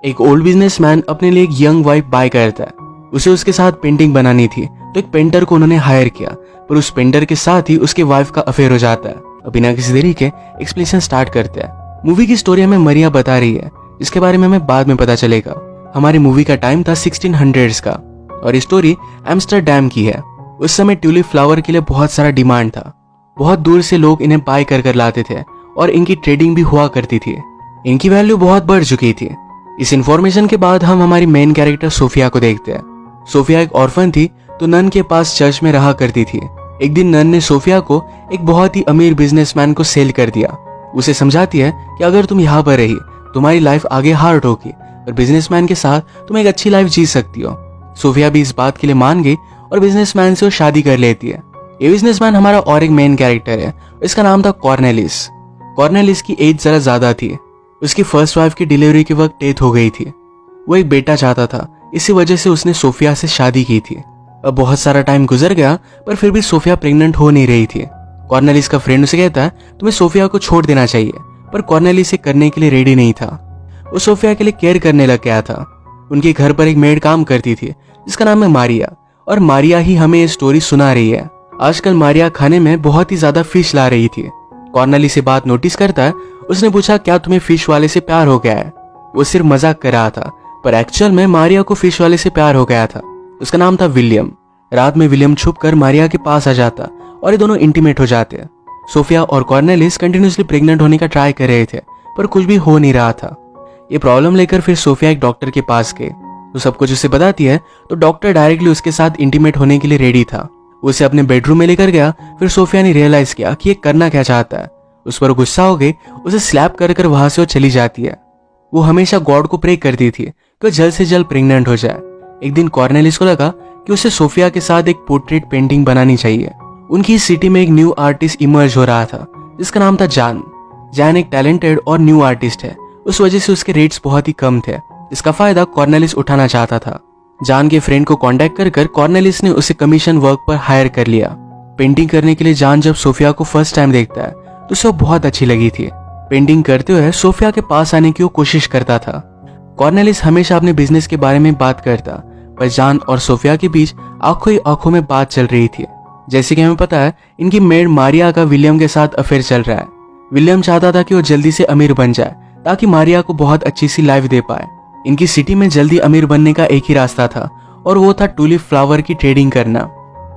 एक old businessman अपने लिए एक यंग वाइफ बाय करता है। उसे उसके साथ पेंटिंग बनानी थी तो एक पेंटर को उन्होंने हायर किया, पर उस पेंटर के साथ ही उसके वाइफ का अफेयर हो जाता है। अब बिना किसी देरी के एक्सप्लेनेशन स्टार्ट करते हैं। मूवी की स्टोरी हमें मरिया बता रही है, इसके बारे में हमें बाद में पता चलेगा। हमारी मूवी का टाइम था 1600s का और ये स्टोरी एम्स्टरडैम की है। उस समय ट्यूलिप फ्लावर के लिए बहुत सारा डिमांड था। बहुत दूर से लोग इन्हें बाय कर लाते थे और इनकी ट्रेडिंग भी हुआ करती थी। इनकी वैल्यू बहुत बढ़ चुकी थी। इस इंफॉर्मेशन के बाद हम हमारी मेन कैरेक्टर सोफिया को देखते हैं। सोफिया एक ऑर्फन थी तो नन के पास चर्च में रहा करती थी। एक दिन नन ने सोफिया को एक बहुत ही अमीर बिजनेसमैन को सेल कर दिया। उसे समझाती है कि अगर तुम यहाँ पर रही तुम्हारी लाइफ आगे हार्ड होगी और बिजनेसमैन के साथ तुम एक अच्छी लाइफ जी सकती हो। सोफिया भी इस बात के लिए मान गई और बिजनेसमैन से वो शादी कर लेती है। ये बिजनेसमैन हमारा और एक मेन कैरेक्टर है, इसका नाम था कॉर्नेलिस। कॉर्नेलिस की एज जरा ज्यादा थी। उसकी फर्स्ट वाइफ की डिलीवरी के वक्त डेथ हो गई थी। वो एक बेटा चाहता था, इसी वजह से उसने सोफिया से शादी की थी। अब बहुत सारा टाइम गुजर गया पर फिर भी सोफिया प्रेग्नेंट हो नहीं रही थी। कॉर्नेलिस का फ्रेंड उसे कहता है तुम्हें सोफिया को छोड़ देना चाहिए, पर कॉर्नेलिस इसे करने के लिए रेडी नहीं था। वो सोफिया के लिए केयर करने लग गया था। उनके घर पर एक मेड काम करती थी जिसका नाम है मारिया, और मारिया ही हमें ये स्टोरी सुना रही है। आजकल मारिया खाने में बहुत ही ज्यादा फिश ला रही थी। कॉर्नेलिस ये बात नोटिस करता है। उसने पूछा क्या तुम्हें फिश वाले से प्यार हो गया है? वो सिर्फ मजाक कर रहा था, पर एक्चुअल में मारिया को फिश वाले से प्यार हो गया था। उसका नाम था विलियम। रात में विलियम छुपकर मारिया के पास आ जाता और ये दोनों इंटीमेट हो जाते। सोफिया और कॉर्नेलिस कंटिन्यूसली प्रेग्नेंट होने का ट्राई कर रहे थे पर कुछ भी हो नहीं रहा था। ये प्रॉब्लम लेकर फिर सोफिया एक डॉक्टर के पास गए। तो सब कुछ उसे बताती है तो डॉक्टर डायरेक्टली उसके साथ इंटीमेट होने के लिए रेडी था। उसे अपने बेडरूम में लेकर गया। फिर सोफिया ने रियलाइज किया कि ये करना क्या चाहता है। उस पर गुस्सा हो गई, उसे स्लैप कर वहां से वो चली जाती है। वो हमेशा गॉड को प्रे करती थी कि वो जल्द से जल्द प्रेग्नेंट हो जाए। एक दिन कॉर्नेलिस को लगा कि उसे सोफिया के साथ एक पोर्ट्रेट पेंटिंग बनानी चाहिए। उनकी सिटी में एक न्यू आर्टिस्ट इमर्ज हो रहा था जिसका नाम था जान। जान एक टैलेंटेड और न्यू आर्टिस्ट है, उस वजह से उसके रेट्स बहुत ही कम थे। इसका फायदा कॉर्नेलिस उठाना चाहता था। जान के फ्रेंड को कांटेक्ट कर कॉर्नेलिस ने उसे कमीशन वर्क पर हायर कर लिया। पेंटिंग करने के लिए जान जब सोफिया को फर्स्ट टाइम देखता है तो उसे बहुत अच्छी लगी थी। पेंटिंग करते हुए सोफिया के पास आने की वो कोशिश करता था। कॉर्नेलिस हमेशा अपने बिजनेस के बारे में बात करता, पर जान और सोफिया के बीच आंखों ही आंखों में बात चल रही थी। जैसे कि हमें पता है इनकी मेड मारिया का विलियम के साथ अफेयर चल रहा है। विलियम चाहता था कि वो जल्दी से अमीर बन जाए ताकि मारिया को बहुत अच्छी सी लाइफ दे पाए। इनकी सिटी में जल्दी अमीर बनने का एक ही रास्ता था और वो था ट्यूलिप फ्लावर की ट्रेडिंग करना।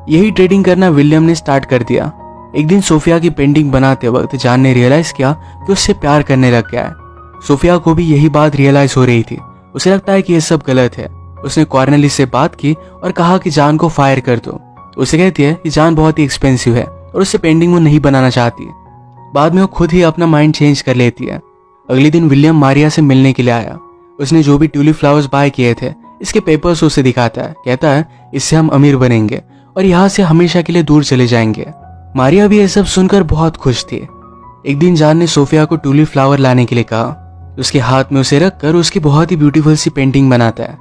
यही ट्रेडिंग करना विलियम ने स्टार्ट कर दिया। एक दिन सोफिया की पेंटिंग बनाते वक्त जान ने रियलाइज किया कि उससे प्यार करने लग गया है। सोफिया को भी यही बात रियलाइज हो रही थी। उसे लगता है कि यह सब गलत है। उसने कॉर्नेलिस से बात की और कहा कि जान को फायर कर दो। उसे कहती है कि जान बहुत ही एक्सपेंसिव है और उससे पेंटिंग वो नहीं बनाना चाहती। बाद में वो खुद ही अपना माइंड चेंज कर लेती है। अगले दिन विलियम मारिया से मिलने के लिए आया। उसने जो भी ट्यूलिप फ्लावर्स बाय किए थे इसके पेपर्स उसे दिखाता है। कहता है इससे हम अमीर बनेंगे और यहाँ से हमेशा के लिए दूर चले जाएंगे। मारिया भी ये सब सुनकर बहुत खुश थी। एक दिन जान ने सोफिया को ट्यूलिप फ्लावर लाने के लिए कहा। उसके हाथ में उसे रखकर उसकी बहुत ही ब्यूटीफुल सी पेंटिंग बनाता है।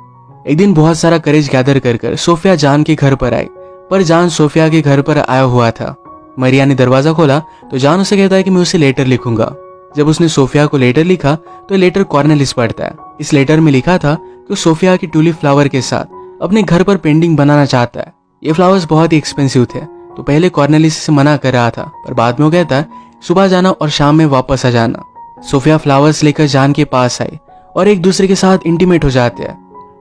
एक दिन बहुत सारा करेज गैदर कर सोफिया जान के घर पर आई, पर जान सोफिया के घर पर आया हुआ था। मारिया ने दरवाजा खोला तो जान उसे कहता है कि मैं उसे लेटर लिखूंगा। जब उसने सोफिया को लेटर लिखा तो लेटर कॉर्नेलिस पढ़ता है। इस लेटर में लिखा था कि सोफिया की ट्यूलिप फ्लावर के साथ अपने घर पर पेंटिंग बनाना चाहता है। ये फ्लावर्स बहुत ही एक्सपेंसिव थे तो पहले कॉर्नेलिस से मना कर रहा था, पर बाद में वो कहता है सुबह जाना और शाम में वापस आ जाना। सोफिया फ्लावर्स लेकर जान के पास आई और एक दूसरे के साथ इंटीमेट हो जाते हैं।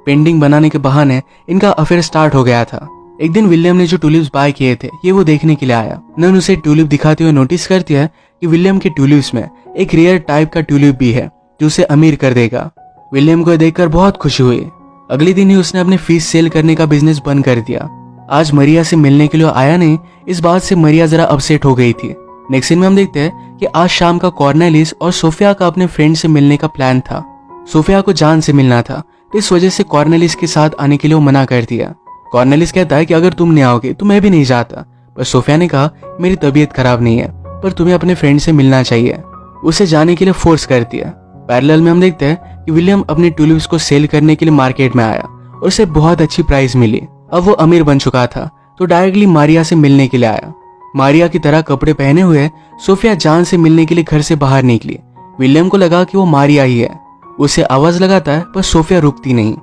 पेंटिंग बनाने के बहाने इनका अफेयर स्टार्ट हो गया था। एक दिन विलियम ने जो ट्यूलिप्स बाय किए थे ये वो देखने के लिए आया। नन उसे ट्यूलिप दिखाते हुए नोटिस करती है कि विलियम के ट्यूलिप्स में एक रेयर टाइप का ट्यूलिप भी है जो उसे अमीर कर देगा। विलियम को देखकर बहुत खुशी हुई। अगले दिन ही उसने अपने फिश सेल करने का बिजनेस बंद कर दिया। आज मरिया से मिलने के लिए आया नहीं, इस बात से मरिया जरा अपसेट हो गई थी। नेक्स्ट सीन में हम देखते हैं कि आज शाम का कॉर्नेलिस और सोफिया का अपने फ्रेंड से मिलने का प्लान था। सोफिया को जान से मिलना था तो इस वजह से कॉर्नेलिस के साथ आने के लिए वो मना कर दिया। कॉर्नेलिस कहता है कि अगर तुम नहीं आओगे तो मैं भी नहीं जाता, पर सोफिया ने कहा मेरी तबीयत खराब नहीं है पर तुम्हें अपने फ्रेंड से मिलना चाहिए। उसे जाने के लिए फोर्स करती है। पैरेलल में हम देखते हैं कि विलियम अपने ट्यूलिप्स को सेल करने के लिए मार्केट में आया और उसे बहुत अच्छी प्राइस मिली। अब वो अमीर बन चुका था तो डायरेक्टली मारिया से मिलने के लिए आया। मारिया की तरह कपड़े पहने हुए सोफिया जान से मिलने के लिए घर से बाहर निकली। विलियम को लगा कि वो मारिया ही है। उसे आवाज लगाता है पर सोफिया रुकती नहीं।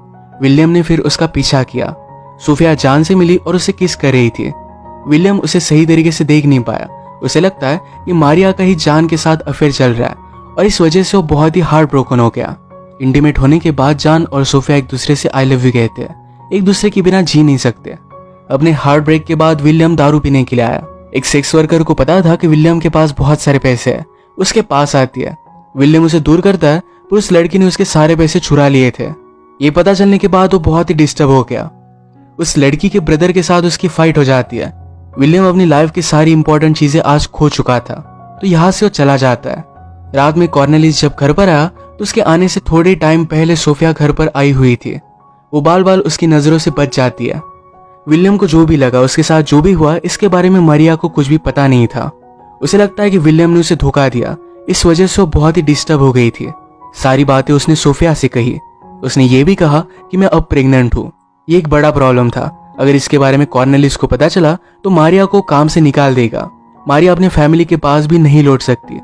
विलियम ने फिर उसका पीछा किया। सोफिया जान से मिली और उसे किस कर रही थी। विलियम उसे सही तरीके से देख नहीं पाया। उसे लगता है कि मारिया का ही जान के साथ अफेयर चल रहा है और इस वजह से वो बहुत ही हार्ट ब्रोकन हो गया। इंटीमेट होने के बाद जान और सोफिया एक दूसरे से आई लव यू कहते हैं। एक दूसरे के बिना जी नहीं सकते। अपने हार्ट ब्रेक के बाद विलियम दारू पीने के लिए आया। एक सेक्स वर्कर को पता था कि विलियम के पास बहुत सारे पैसे हैं। उसके पास आती है। विलियम उसे दूर करता है पर उस लड़की ने उसके सारे पैसे चुरा लिए थे। ये पता चलने के बाद वो बहुत ही डिस्टर्ब हो गया। उस लड़की के ब्रदर के साथ उसकी फाइट हो जाती है। विलियम अपनी लाइफ की सारी इंपॉर्टेंट चीजें आज खो चुका था, तो यहाँ से वो चला जाता है। रात में कॉर्नेलिस जब घर पर आया तो उसके आने से थोड़े टाइम पहले सोफिया घर पर आई हुई थी। वो बाल बाल उसकी नजरों से बच जाती है। विलियम को जो भी लगा, उसके साथ जो भी हुआ, इसके बारे में मारिया को कुछ भी पता नहीं था। उसे लगता है कि विलियम ने उसे धोखा दिया। इस वजह से वो बहुत ही डिस्टर्ब हो गई थी। सारी बातें उसने सोफिया से कही। उसने ये भी कहा कि मैं अब प्रेग्नेंट हूँ। ये एक बड़ा प्रॉब्लम था। अगर इसके बारे में कॉर्नेलिस को पता चला तो मारिया को काम से निकाल देगा। मारिया अपने फैमिली के पास भी नहीं लौट सकती।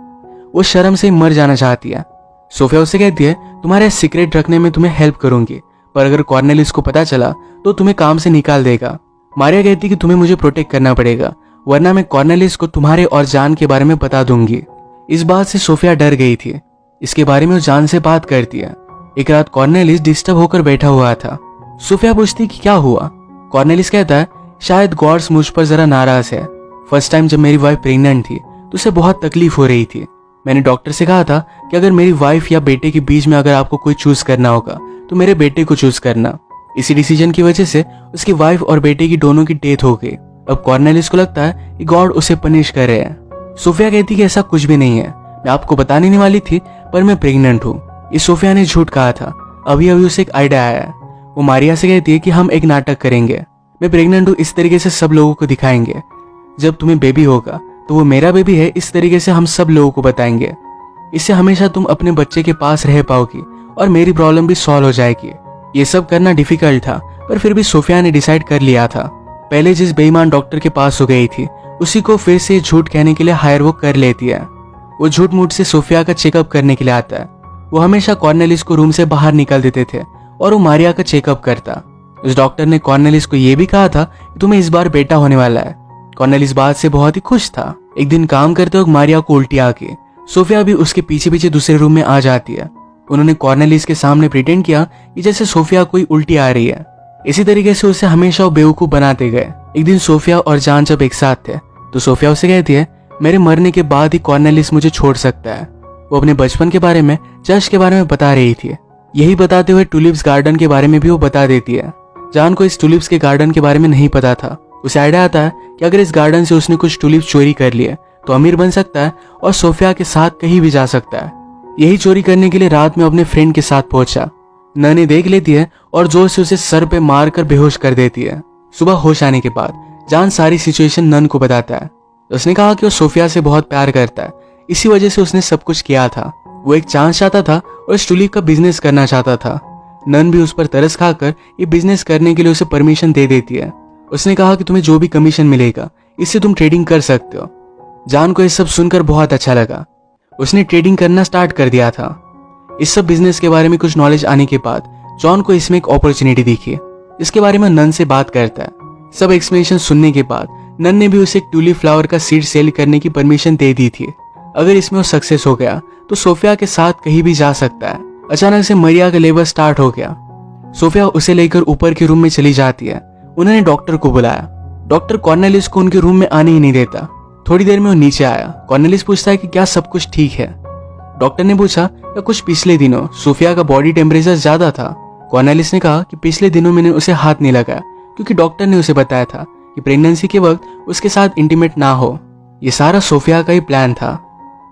वो शर्म से मर जाना चाहती है। सोफिया उसे कहती है, तुम्हारे सीक्रेट रखने में तुम्हें हेल्प करूंगी, पर अगर कॉर्नेलिस को पता चला तो तुम्हें काम से निकाल देगा। मारिया कहती कि तुम्हें मुझे प्रोटेक्ट करना पड़ेगा, वरना मैं कॉर्नेलिस को तुम्हारे और जान के बारे में बता दूंगी। इस बात से सोफिया डर गई थी। इसके बारे में वो जान से बात करती है। एक रात कॉर्नेलिस डिस्टर्ब होकर बैठा हुआ था। सोफिया पूछती कि क्या हुआ। कॉर्नेलिस कहता है, शायद गॉड्स मुझ पर जरा नाराज है। फर्स्ट टाइम जब मेरी वाइफ प्रेग्नेंट थी तो उसे बहुत तकलीफ हो रही थी। मैंने डॉक्टर से कहा था कि अगर मेरी वाइफ या बेटे के बीच में अगर आपको कोई चूज करना होगा तो मेरे बेटे को चूज करना। इसी डिसीजन की वजह से उसकी वाइफ और बेटे की दोनों की डेथ हो गई। अब कॉर्नेलिस को लगता है कि गॉड उसे पनिश कर रहे हैं। सोफिया कहती कि ऐसा कुछ भी नहीं है, मैं आपको बताने नहीं वाली थी, पर मैं प्रेग्नेंट हूँ। ये सोफिया ने झूठ कहा था। अभी अभी उसे एक आइडिया आया है। वो मारिया से कहती है कि हम एक नाटक करेंगे। मैं प्रेग्नेंट हूँ इस तरीके से सब लोगों को दिखाएंगे। जब तुम्हें बेबी होगा तो वो मेरा बेबी है, इस तरीके से हम सब लोगों को बताएंगे। इससे हमेशा तुम अपने बच्चे के पास रह पाओगी और मेरी प्रॉब्लम भी सॉल्व हो जाएगी। ये सब करना डिफिकल्ट था, पर फिर भी सोफिया ने डिसाइड कर लिया था। पहले जिस बेईमान डॉक्टर के पास हो गई थी उसी को फिर से झूठ कहने के लिए हायर वो कर लेती है। वो झूठ मूठ से सोफिया का चेकअप करने के लिए आता है। वो हमेशा कॉर्नेलिस को रूम से बाहर निकल देते थे और वो मारिया का चेकअप करता। उस डॉक्टर ने कॉर्नेलिस को यह भी कहा था कि तुम्हें इस बार बेटा होने वाला है। कॉर्नेलिस बात से बहुत ही खुश था। एक दिन काम करते वक्त मारिया को उल्टी आ गई। सोफिया भी उसके पीछे पीछे दूसरे रूम में आ जाती है। उन्होंने कॉर्नेलिस के सामने प्रिटेंड किया कि जैसे सोफिया कोई उल्टी आ रही है। इसी तरीके से उसे हमेशा वो बेवकूफ बनाते गए। एक दिन सोफिया और जान जब एक साथ थे तो सोफिया उसे कहती है, मेरे मरने के बाद ही कॉर्नेलिस मुझे छोड़ सकता है। वो अपने बचपन के बारे में, चर्च के बारे में बता रही थी। यही बताते हुए टुलिप्स गार्डन के बारे में भी वो बता देती है। जान को इस टुलिप्स के गार्डन के बारे में नहीं पता था। उसे आइडिया आता है कि अगर इस गार्डन से उसने कुछ टुलिप्स चोरी कर लिए तो अमीर बन सकता है और सोफिया के साथ कहीं भी जा सकता है। यही चोरी करने के लिए रात में अपने फ्रेंड के साथ पहुंचा। नने देख लेती है और जोर से उसे सर पे मारकर बेहोश कर देती है। सुबह होश आने के बाद जान सारी सिचुएशन नन को बताता है। उसने कहा कि वो सोफिया से बहुत प्यार करता है, इसी वजह से उसने सब कुछ किया था। वो एक चांस चाहता था और इस टुलिप का बिजनेस करना चाहता था। नन भी उस पर तरस खाकर ये बिजनेस करने के लिए उसे परमिशन दे देती है। उसने कहा कि तुम्हें जो भी कमीशन मिलेगा इससे तुम ट्रेडिंग कर सकते हो। जान को ये सब सुनकर बहुत अच्छा लगा। उसने ट्रेडिंग करना स्टार्ट कर दिया था। इस सब बिजनेस के बारे में कुछ नॉलेज आने के बाद जॉन को इसमें एक अपॉर्चुनिटी दिखी। इसके बारे में नन से बात करता है। सब एक्सप्लेनेशन सुनने के बाद नन ने भी उसे एक ट्यूलिप फ्लावर का सीड सेल करने की परमिशन दे दी थी। अगर इसमें वो सक्सेस हो गया तो सोफिया के साथ कहीं भी जा सकता है। अचानक से मारिया का लेबर स्टार्ट हो गया। सोफिया उसे लेकर ऊपर के रूम में चली जाती है। उन्होंने डॉक्टर को बुलाया। डॉक्टर कॉर्नेलिस को उनके रूम में आने ही नहीं देता। थोड़ी देर में वो नीचे आया। कॉर्नेलिस पूछता है कि क्या सब कुछ ठीक है। डॉक्टर ने पूछा कि कुछ पिछले दिनों सोफिया का बॉडी टेम्परेचर ज्यादा था। कॉर्नेलिस ने कहा कि पिछले दिनों मैंने उसे हाथ नहीं लगाया क्योंकि डॉक्टर ने उसे बताया था कि प्रेगनेंसी के वक्त उसके साथ इंटीमेट ना हो। ये सारा सोफिया का ही प्लान था।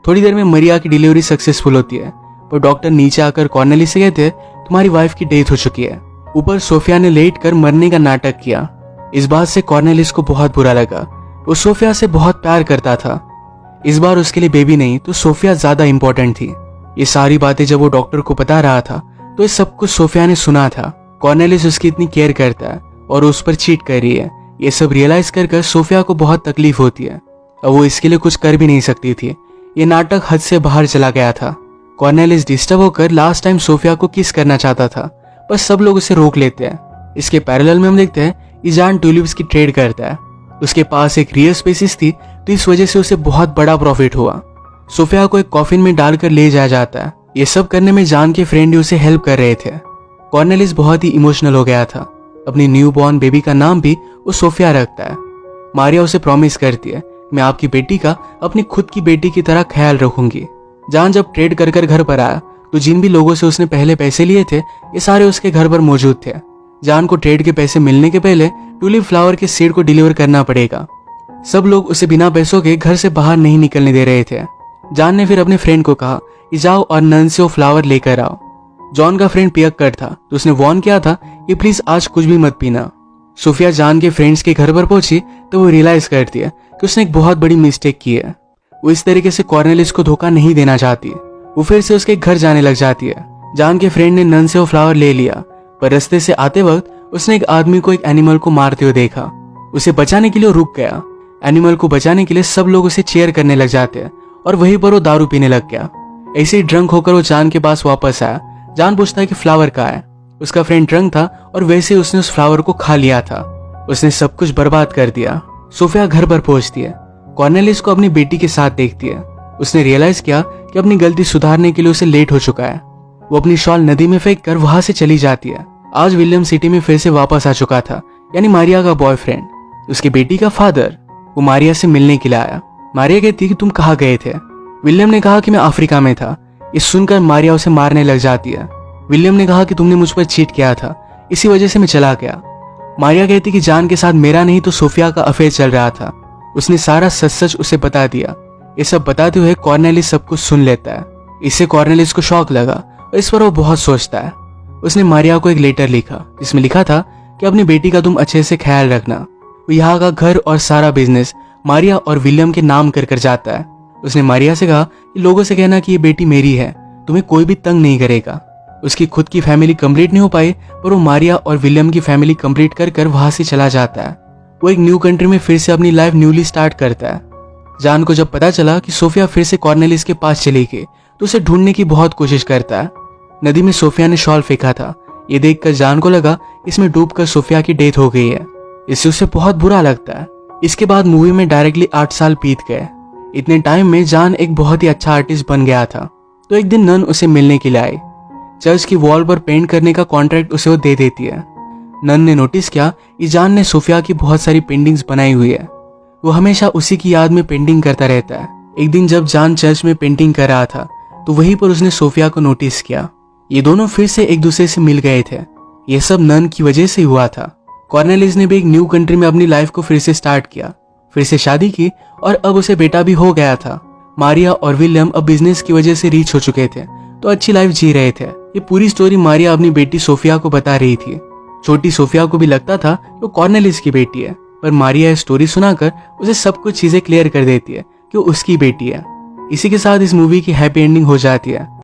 थोड़ी देर में मारिया की डिलीवरी सक्सेसफुल होती है, पर डॉक्टर नीचे आकर कॉर्नेलिस से कहते हैं तुम्हारी वाइफ की डेथ हो चुकी है। ऊपर सोफिया ने लेट कर मरने का नाटक किया। इस बात से कॉर्नेलिस को बहुत बुरा लगा। वो सोफिया से बहुत प्यार करता था। इस बार उसके लिए बेबी नहीं तो सोफिया ज्यादा इंपॉर्टेंट थी। ये सारी बातें जब वो डॉक्टर को बता रहा था तो ये सब कुछ सोफिया ने सुना था। कॉर्नेलिस उसकी इतनी केयर करता है और उस पर चीट कर रही है। ये सब रियलाइज कर सोफिया को बहुत तकलीफ होती है। अब वो इसके लिए कुछ कर भी नहीं सकती थी। ये नाटक हद से बाहर चला गया था। कॉर्नेलिस डिस्टर्ब होकर लास्ट टाइम सोफिया को किस करना चाहता था, पर सब लोग उसे रोक लेते हैं। इसके पैरेलल में हम देखते हैं ईजान ट्यूलिप्स की ट्रेड करता है। उसके पास एक रियल स्पेसिस थी, तो इस वजह से उसे बहुत बड़ा प्रॉफिट हुआ। सोफिया को एक कॉफिन में डालकर ले जाया जाता है। ये सब करने में जान के फ्रेंड ही उसे हेल्प कर रहे थे। कॉर्नेलिस बहुत ही इमोशनल हो गया था। अपनी न्यू बॉर्न बेबी का नाम भी वो सोफिया रखता है। मारिया उसे प्रॉमिस करती है, मैं आपकी बेटी का अपनी खुद की बेटी की तरह ख्याल रखूंगी। जान जब ट्रेड कर कर घर पर आया तो जिन भी लोगों से उसने पहले पैसे लिए थे, ये सारे उसके घर पर मौजूद थे। जान को ट्रेड के पैसे मिलने के पहले ट्यूलिप फ्लावर के सीड को डिलीवर करना पड़ेगा। सब लोग उसे बिना पैसों के घर से बाहर नहीं निकलने दे रहे थे। जान ने फिर अपने फ्रेंड को कहा कि जाओ और नन से वो फ्लावर लेकर आओ। जॉन का फ्रेंड पियक्कड़ था, तो उसने वार्न किया था कि प्लीज आज कुछ भी मत पीना। सोफिया जान के फ्रेंड्स के घर पर पहुंची तो वो रियलाइज करती है कि उसने एक बहुत बड़ी मिस्टेक की है। वो इस तरीके से कॉर्नेलिस को धोखा नहीं देना चाहती। वो फिर से उसके घर जाने लग जाती है। जान के फ्रेंड ने नन से वो फ्लावर ले लिया, पर रास्ते से आते वक्त उसने एक आदमी को एक एनिमल को मारते हुए देखा। उसे बचाने के लिए रुक गया। एनिमल को बचाने के लिए सब लोग उसे चेयर करने लग जाते हैं और वहीं पर वो दारू पीने लग गया। ऐसे ही ड्रंक होकर वो जान के पास वापस आया। जान पूछता है कि फ्लावर कहाँ है। उसका फ्रेंड ड्रंक था और वैसे ही उसने उस फ्लावर को खा लिया था। उसने सब कुछ बर्बाद कर दिया। सोफिया घर पर पहुंचती है। कॉर्नेलिस को अपनी बेटी के साथ देखती है। उसने रियलाइज किया कि अपनी गलती सुधारने के लिए उसे लेट हो चुका है। वो अपनी शॉल नदी में फेंक कर वहां से चली जाती है। आज विलियम सिटी में फिर से वापस आ चुका था, यानी मारिया का बॉयफ्रेंड। उसकी बेटी का फादर वो मारिया से मिलने के लिए आया। मारिया कहती कि तुम कहाँ गए थे। विलियम ने कहा कि मैं अफ्रीका में था। ये सुनकर मारिया उसे मारने लग जाती है। विलियम ने कहा कि तुमने मुझ पर चीट किया था, इसी वजह से मैं चला गया। मारिया कहती कि जान के साथ मेरा नहीं तो सोफिया का अफेयर चल रहा था। उसने सारा सच सच उसे बता दिया। ये सब बताते हुए कॉर्नेलिस सब कुछ सुन लेता है। इससे कॉर्नेलिस को शौक लगा और इस पर वो बहुत सोचता है। उसने मारिया को एक लेटर लिखा जिसमें लिखा था कि अपनी बेटी का तुम अच्छे से ख्याल रखना। वो यहाँ का घर और सारा बिजनेस मारिया और विलियम के नाम कर जाता है। उसने मारिया से कहा कि लोगों से कहना कि ये बेटी मेरी है, तुम्हें कोई भी तंग नहीं करेगा। उसकी खुद की फैमिली कंप्लीट नहीं हो पाई, पर वो मारिया और विलियम की फैमिली कंप्लीट कर कर वहां से चला जाता है। वो एक न्यू कंट्री में फिर से अपनी लाइफ न्यूली स्टार्ट करता है। जान को जब पता चला कि सोफिया फिर से कॉर्नेलिस के पास चली गई तो उसे ढूंढने की बहुत कोशिश करता है। नदी में सोफिया ने शॉल फेंका था। ये देखकर जान को लगा इसमें डूबकर सोफिया की डेथ हो गई है। इससे उसे बहुत बुरा लगता है। इसके बाद मूवी में डायरेक्टली 8 साल बीत गए। इतने टाइम में जान एक बहुत ही अच्छा आर्टिस्ट बन गया था। तो एक दिन नन उसे मिलने के लिए आई। चर्च की वॉल पर पेंट करने का कॉन्ट्रैक्ट उसे वो दे देती है। नन ने नोटिस किया कि जान ने सोफिया की बहुत सारी पेंटिंग्स बनाई हुई है। वो हमेशा उसी की याद में पेंटिंग करता रहता है। एक दिन जब जान चर्च में पेंटिंग कर रहा था तो वहीं पर उसने सोफिया को नोटिस किया। ये दोनों फिर से एक दूसरे से मिल गए थे। ये सब नन की वजह से हुआ था। कॉर्नेलिस ने भी एक न्यू कंट्री में अपनी लाइफ को फिर से स्टार्ट किया, फिर से शादी की और अब उसे बेटा भी हो गया था। मारिया और विलियम अब बिजनेस की वजह से रीच हो चुके थे, तो अच्छी लाइफ जी रहे थे। ये पूरी स्टोरी मारिया अपनी बेटी सोफिया को बता रही थी। छोटी सोफिया को भी लगता था वो कॉर्नेलिस की बेटी है, पर मारिया ये स्टोरी सुनाकर उसे सब कुछ चीजें क्लियर कर देती है कि वो उसकी बेटी है। इसी के साथ इस मूवी की हैप्पी एंडिंग हो जाती है।